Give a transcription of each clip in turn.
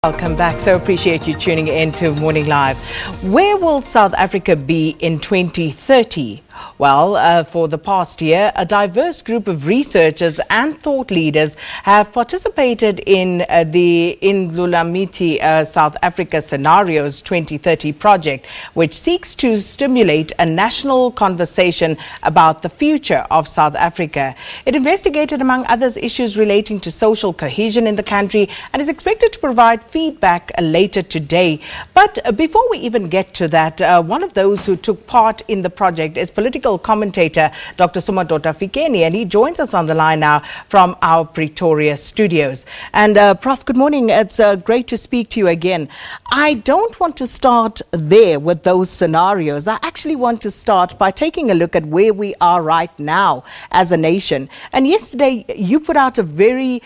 Welcome back. So appreciate you tuning in to Morning Live. Where will South Africa be in 2030? Well, for the past year, a diverse group of researchers and thought leaders have participated in the Indlulamithi South Africa Scenarios 2030 project, which seeks to stimulate a national conversation about the future of South Africa. It investigated, among others, issues relating to social cohesion in the country and is expected to provide feedback later today. But before we even get to that, one of those who took part in the project is political commentator Dr. Somadoda Fikeni, and he joins us on the line now from our Pretoria studios. And Prof, good morning. It's great to speak to you again. I don't want to start there with those scenarios. I actually want to start by taking a look at where we are right now as a nation. And yesterday you put out a very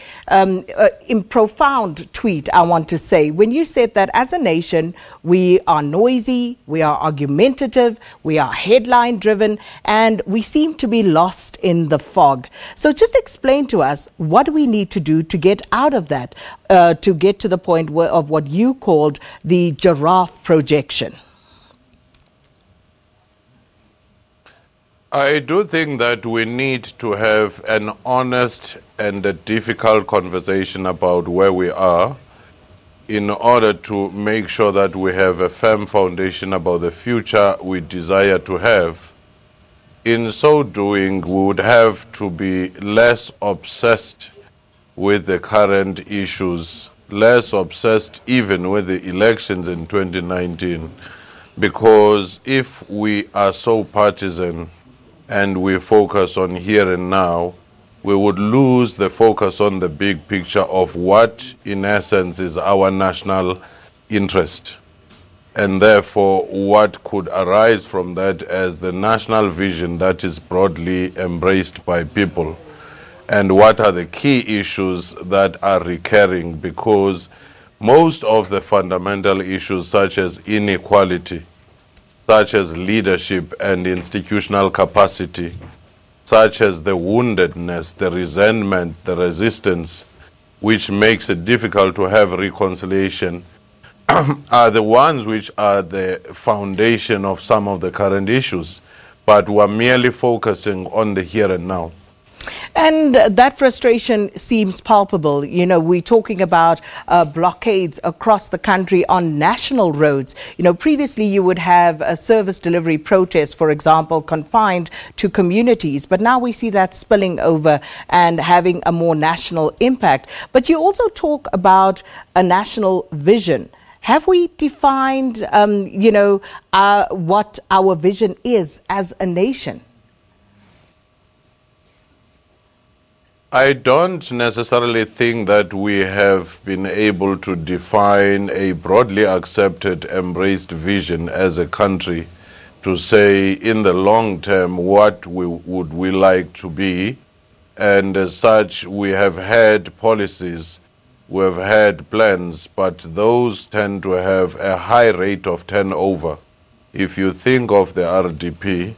profound tweet, I want to say, when you said that as a nation we are noisy, we are argumentative, we are headline driven, and we seem to be lost in the fog. So just explain to us, what do we need to do to get out of that, to get to the point of what you called the giraffe projection? I do think that we need to have an honest and a difficult conversation about where we are in order to make sure that we have a firm foundation about the future we desire to have. In so doing, we would have to be less obsessed with the current issues, less obsessed even with the elections in 2019, because if we are so partisan and we focus on here and now, we would lose the focus on the big picture of what, in essence, is our national interest. And therefore, what could arise from that as the national vision that is broadly embraced by people. And what are the key issues that are recurring, because most of the fundamental issues such as inequality, such as leadership and institutional capacity, such as the woundedness, the resentment, the resistance, which makes it difficult to have reconciliation, are the ones which are the foundation of some of the current issues, but we're merely focusing on the here and now. And that frustration seems palpable. You know, we're talking about blockades across the country on national roads. You know, previously you would have a service delivery protest, for example, confined to communities. But now we see that spilling over and having a more national impact. But you also talk about a national vision. Have we defined, what our vision is as a nation? I don't necessarily think that we have been able to define a broadly accepted, embraced vision as a country to say in the long term what would we like to be. And as such, we have had policies, we have had plans, but those tend to have a high rate of turnover. If you think of the RDP,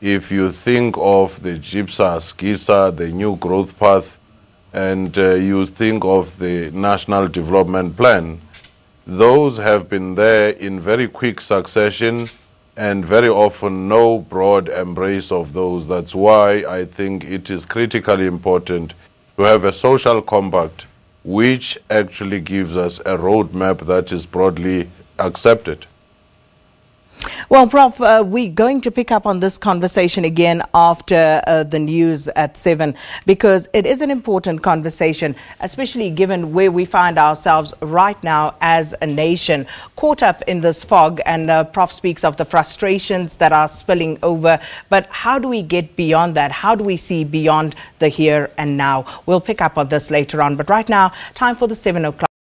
if you think of the GIPSA, SCISA, the New Growth Path, and you think of the National Development Plan, those have been there in very quick succession and very often no broad embrace of those. That's why I think it is critically important to have a social compact which actually gives us a roadmap that is broadly accepted. Well, Prof, we're going to pick up on this conversation again after the news at 7, because it is an important conversation, especially given where we find ourselves right now as a nation, caught up in this fog. And Prof speaks of the frustrations that are spilling over. But how do we get beyond that? How do we see beyond the here and now? We'll pick up on this later on. But right now, time for the 7 o'clock.